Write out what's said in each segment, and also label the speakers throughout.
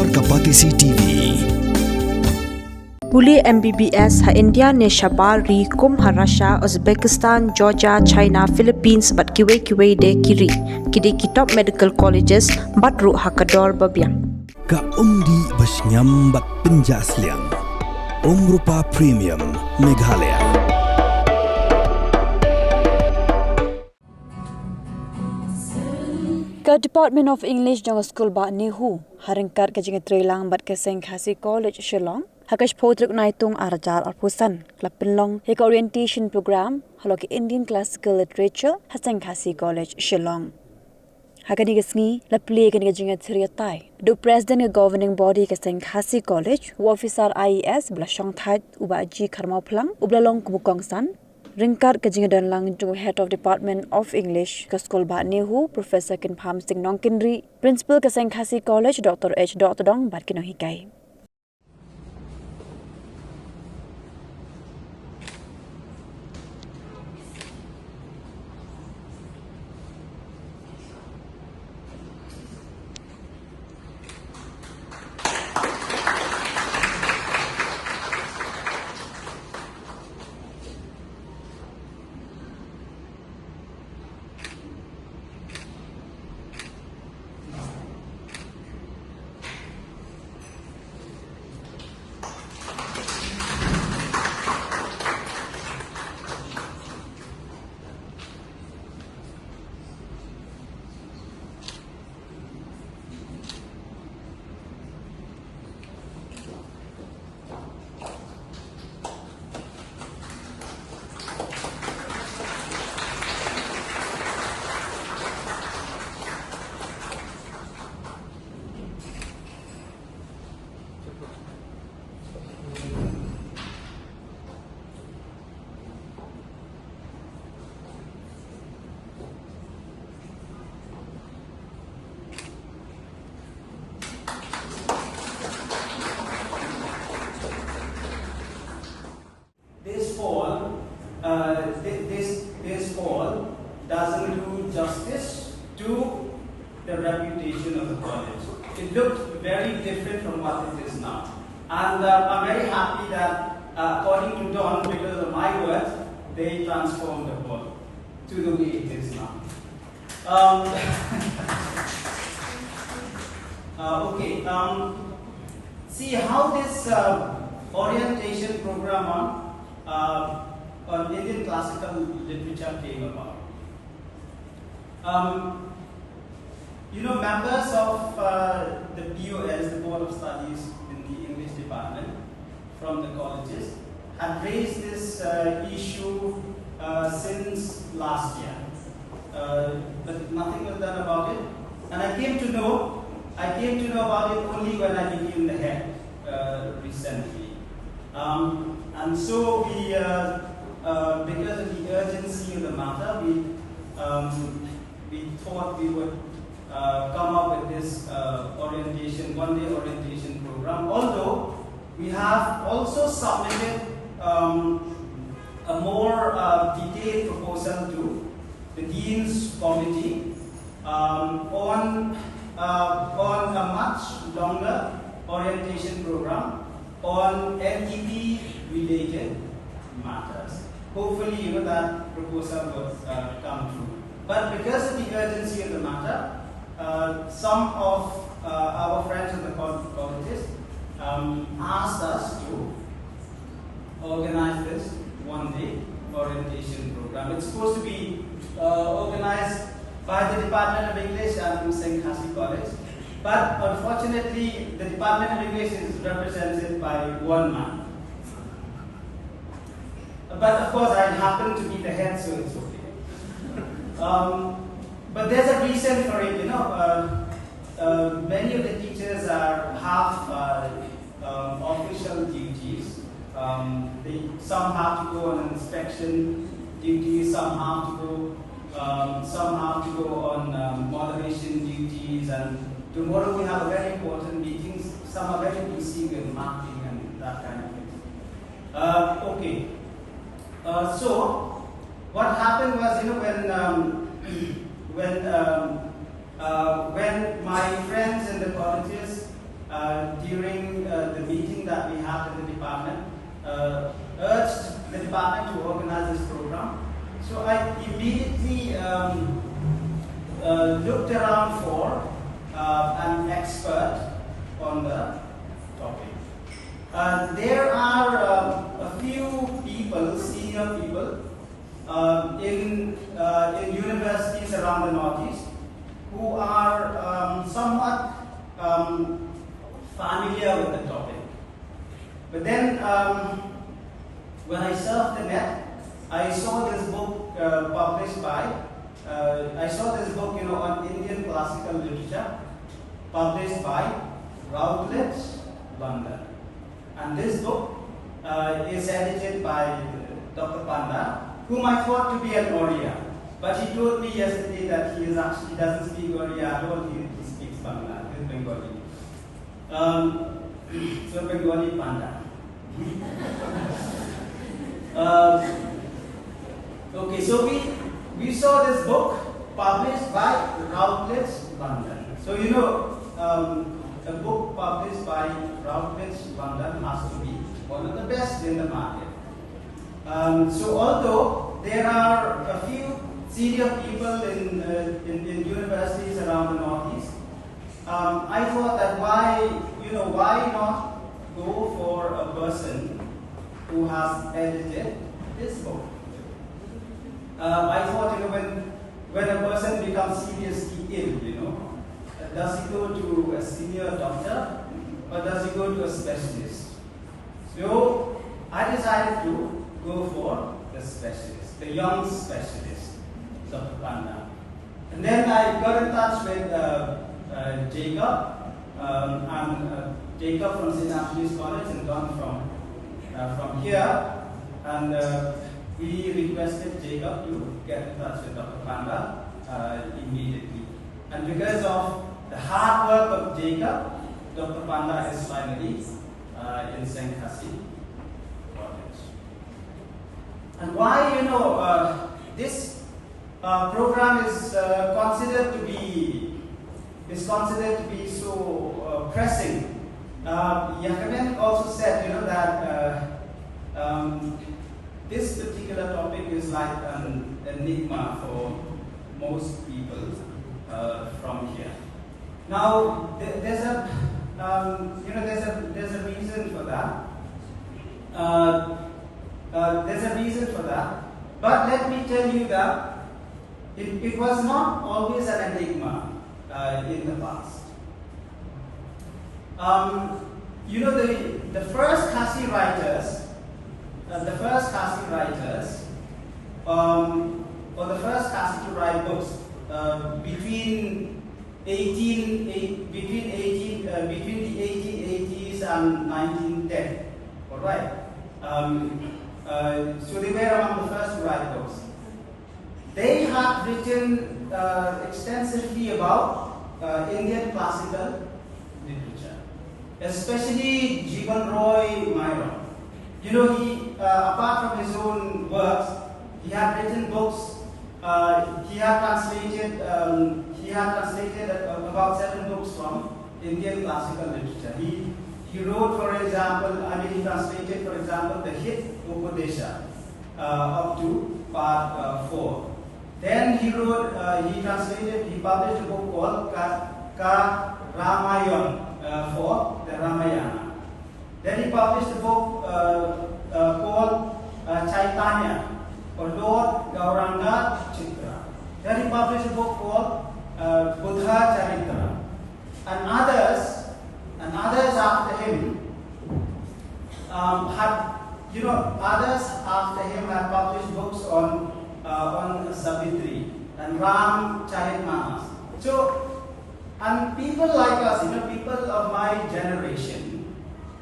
Speaker 1: Halor Kapatisi TV.
Speaker 2: Puli MBBS ha India ne Shabal ri kum ha Russia, Uzbekistan, Georgia, China, Philippines bat kiwe de kiri. Kidi kitop medical colleges bat ru ha kador babiang.
Speaker 1: Ka umdi basnyam bat penjasliang. Rupa Premium Meghalaya.
Speaker 2: Ka Department of English jang school ba Nehu haringkat ka jinga Trailang bat ka Saint Khasi College Shillong hakash podruk naitung arajar arpusan klub Pynlong hek orientation program haloki Indian classical literature ha Saint Khasi College Shillong hakani gasngi laple ka jinga thriatai do president ka governing body ka Saint Khasi College officer IES blashong that uba ji kharmau phlang ublalong kubukong san Ringkar kajinga dan lang to head of Department of English ka school ba Nehu Professor Kin Pham Sing Nongkinri Principal ka Saint Khasi College Dr. H. Dong bat kino hikai
Speaker 3: This fall doesn't do justice to the reputation of the college. It looked very different from what it is now. And I'm very happy that according to Don, because of my words, they transformed the hall to the way it is now. See how this orientation program on Indian classical literature came about. Members of the BOS, the Board of Studies in the English department, from the colleges, had raised this issue since last year, but nothing was done about it. And I came to know about it only when I became the head recently. And so we, because of the urgency of the matter, we thought we would come up with this one-day orientation program. Although we have also submitted a more detailed proposal to the Dean's Committee on a much longer orientation program on NEP related matters. Hopefully, that proposal will come through. But because of the urgency of the matter, some of our friends in the colleges asked us to organize this one-day orientation program. It's supposed to be organized by the Department of English and Saint Khasi College. But unfortunately, the Department of English is represented by one man. But of course, I happen to be the head, so it's okay. But there's a reason for it, many of the teachers have official duties. Some have to go on inspection duties, some have to go on moderation duties, and tomorrow we have a very important meetings. Some are very busy with marking and that kind of thing. So what happened was, when my friends in the colleges during the meeting that we had in the department, urged the department to organize this program. So I immediately looked around for an expert on the topic. There are a few people, senior people, in universities around the Northeast who are somewhat familiar with the topic. But then, when I surfed the net, I saw this book published by, I saw this book, on Indian classical literature, published by Routledge, London. And this book is edited by Dr. Panda, whom I thought to be an Oriya. But he told me yesterday that he doesn't speak Oriya at all, he speaks Bangla, he's Bengali. So Bengali Panda. Okay, so we saw this book published by Routledge, London. So a book published by Routledge, London has to be one of the best in the market. So although there are a few senior people in universities around the Northeast, I thought that why not go for a person who has edited this book? I thought, when a person becomes seriously ill, does he go to a senior doctor or does he go to a specialist? So I decided to go for the specialist, the young specialist, Dr. Panda. And then I got in touch with Jacob. Jacob from St. Anthony's College and Don from here. And we requested Jacob to get in touch with Dr. Panda immediately. And because of the hard work of Jacob, Dr. Panda is finally in St. Khasi College. And why, this program is considered to be so pressing. Yakimen also said, that this particular topic is like an enigma for most people from here. Now, there's a reason for that. There's a reason for that. But let me tell you that it was not always an enigma in the past. The first Khasi writers, or the first Khasi to write books between the 1880s and 1910. All right. So they were among the first to write books. They had written extensively about Indian classical literature, especially Jivan Roy Myron. He, apart from his own works, he had written books. He had translated about 7 books from Indian classical literature. He wrote, for example, he translated, for example, the Hit Upadesha up to part 4. Then he published a book called Ka Ramayan for the Ramayana. Then he published a book called Chaitanya, or Lord Gauranga Chitra. Then he published a book called Buddha Charitra. And others after him had published books on Savitri and Ram Charitmanas. So, and people like us, people of my generation,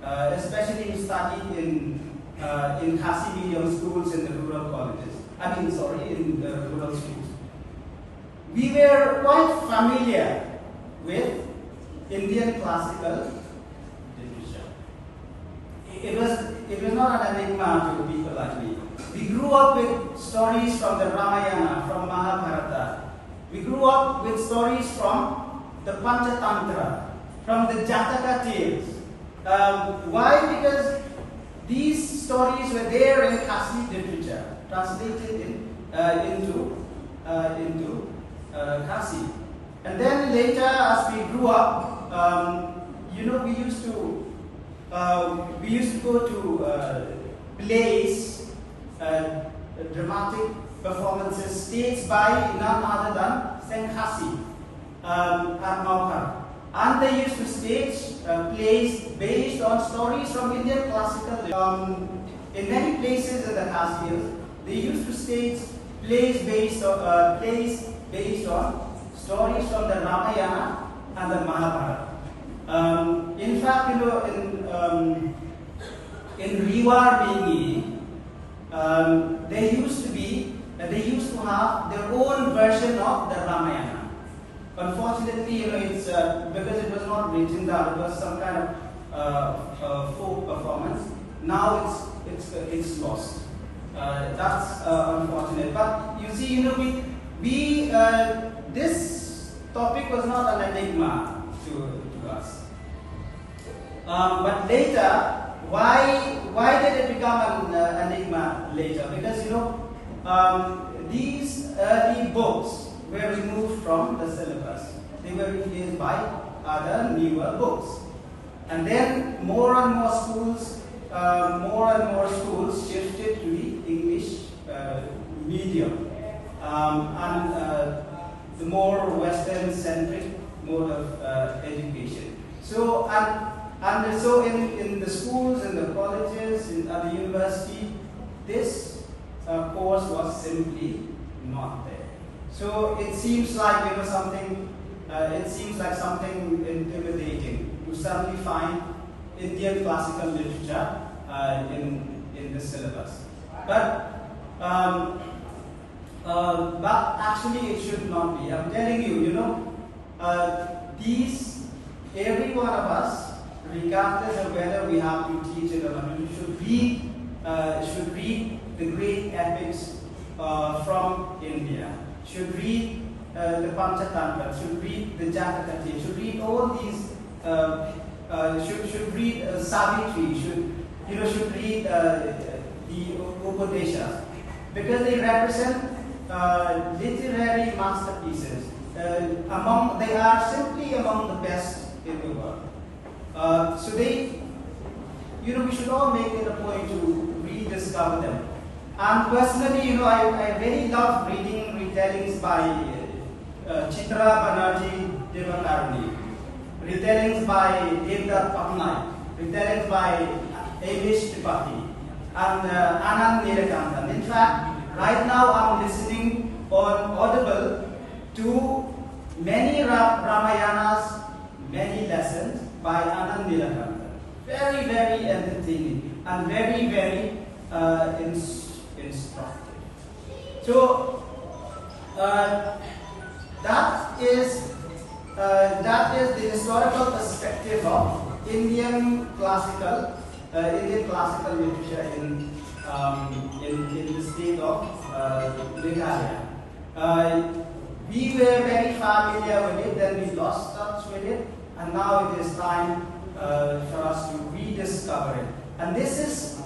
Speaker 3: especially who studied in Khasi medium schools in the rural colleges, in the rural schools, we were quite familiar with Indian classical literature. It was not an enigma to people like me. We grew up with stories from the Ramayana, from Mahabharata. We grew up with stories from the Panchatantra, from the Jataka tales. Why? Because these stories were there in Khasi literature, translated into Khasi. And then later, as we grew up, we used to go to plays, dramatic performances staged by none other than Khasi at Maukar. And they used to stage plays based on stories from Indian classical. In many places in the Khasi Hills, they used to stage plays based on stories from the Ramayana and the Mahabharata. In fact, in Rewar Bingi, they used to have their own version of the Ramayana. Unfortunately, it's because it was not written down. It was some kind of folk performance. Now it's lost. That's unfortunate. But you see, we this topic was not an enigma to us. But later, why did it become an enigma later? Because these early books were removed from the syllabus. They were replaced by other newer books. And then more and more schools shifted to the English medium and the more Western-centric mode of education. So so in the schools, in the colleges, at the university, this course was simply not there. So it seems like something. It seems like something intimidating to suddenly find Indian classical literature in the syllabus. But actually it should not be. I'm telling you, every one of us, regardless of whether we have to teach it or not, should read the great epics from India. Should read the Panchatantra, should read the Jataka, should read all these. Should read Savitri. Should read the Upadeshas, because they represent literary masterpieces. They are simply among the best in the world. So we should all make it a point to rediscover them. And personally, I really love reading retellings by Chitra Banerjee Devakaruni, retellings by Deptt Patnaik, retellings by Amish Tripathi, and Anand Neelakantan. In fact, right now I'm listening on Audible to many Ramayanas, many lessons by Anand Neelakantan. Very, very entertaining and very, very instructive. So that is the historical perspective of Indian classical literature in the state of Meghalaya. We were very familiar with it, then we lost touch with it, and now it is time for us to rediscover it. And this is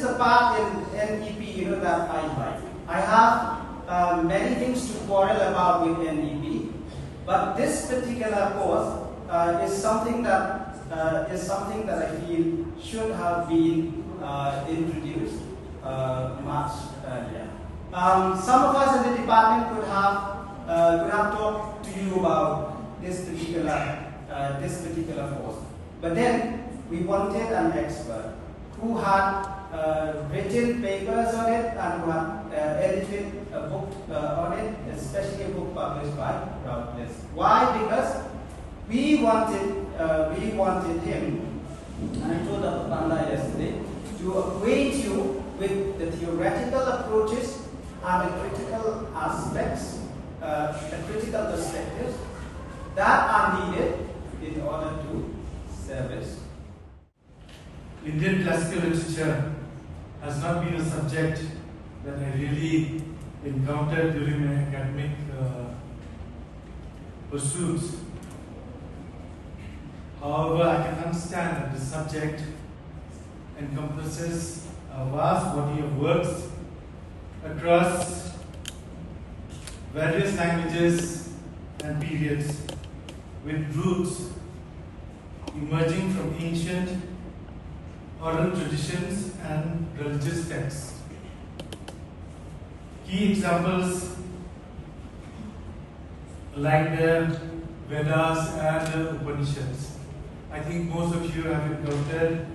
Speaker 3: the part in NEP that I like. I have many things to quarrel about with NEP, but this particular course is something that I feel should have been introduced much earlier. Some of us in the department could have talked to you about this particular course, but then we wanted an expert who had written papers on it and who had edited a book on it, especially a book published by Routledge. Why? Because we wanted him, and I told Dr. Panda yesterday, to acquaint you with the theoretical approaches and the critical aspects, the critical perspectives that are needed in order to service.
Speaker 4: Indian classical literature has not been a subject that I really encountered during my academic pursuits. However, I can understand that the subject encompasses a vast body of works across various languages and periods, with roots emerging from ancient oral traditions and religious texts. Key examples like the Vedas and the Upanishads. I think most of you have encountered.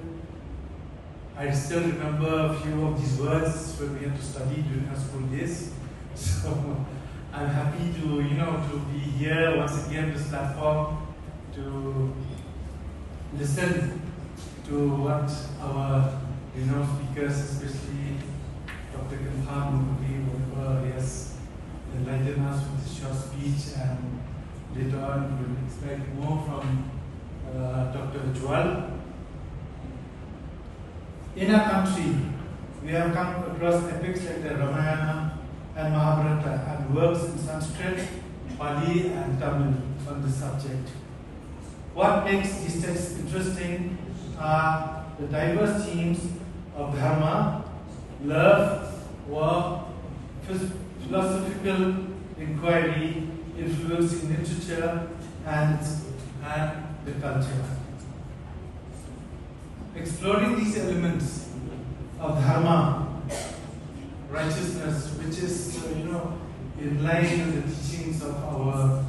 Speaker 4: I still remember a few of these words when we had to study during our school days. So I'm happy to be here once again on this platform to listen to what our speakers, especially Dr. Kanhan, whoever he has enlightened us with his short speech, and later on we'll expect more from Dr. Ujwal. In our country, we have come across epics like the Ramayana and Mahabharata and works in Sanskrit, Pali and Tamil on this subject. What makes these texts interesting are the diverse themes of dharma, love, war, philosophical inquiry, influence in literature and the culture. Exploring these elements of dharma, righteousness, which is in line with the teachings of our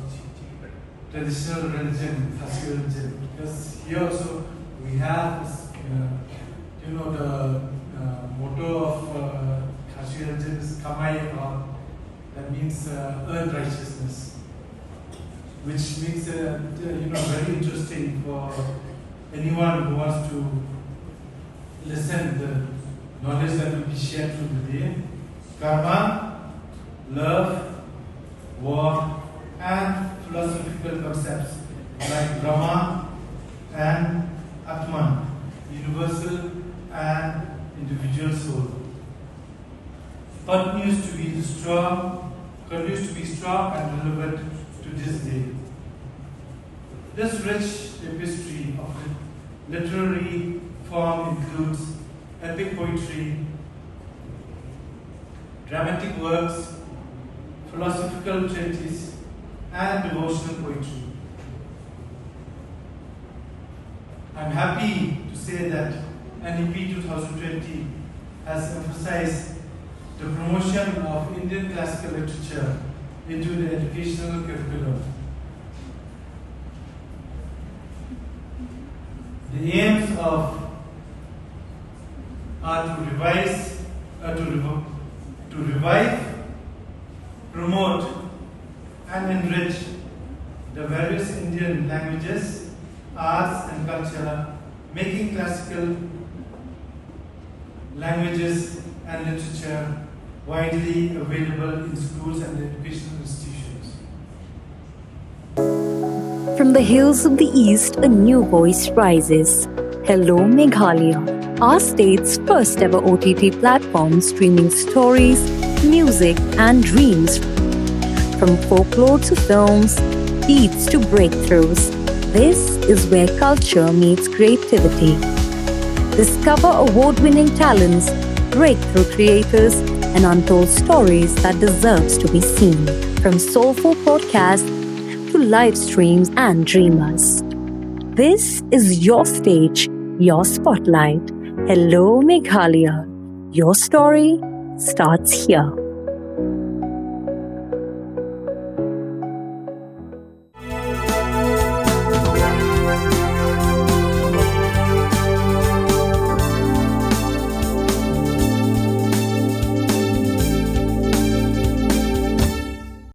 Speaker 4: traditional religion, Khasi religion. Because here also we have this, the motto of Khasi religion is Kamai, or that means earn righteousness, which makes it very interesting for anyone who wants to listen the knowledge that will be shared through the day. Karma, love, war, and philosophical concepts like Brahma and Atman, universal and individual soul, continues to be strong and relevant to this day. This rich tapestry of literary form includes epic poetry, dramatic works, philosophical treatises, and devotional poetry. I'm happy to say that NEP 2020 has emphasized the promotion of Indian classical literature into the educational curriculum. The aims are to revive, promote, and enrich the various Indian languages, arts, and culture, making classical languages and literature widely available in schools and educational institutions.
Speaker 5: From the hills of the east, a new voice rises. Hello Meghalaya, our state's first ever OTT platform streaming stories, music and dreams. From folklore to films, beats to breakthroughs, this is where culture meets creativity. Discover award-winning talents, breakthrough creators, and untold stories that deserves to be seen. From soulful podcasts to live streams and dreamers. This is your stage, your spotlight. Hello Meghalaya. Your story starts here.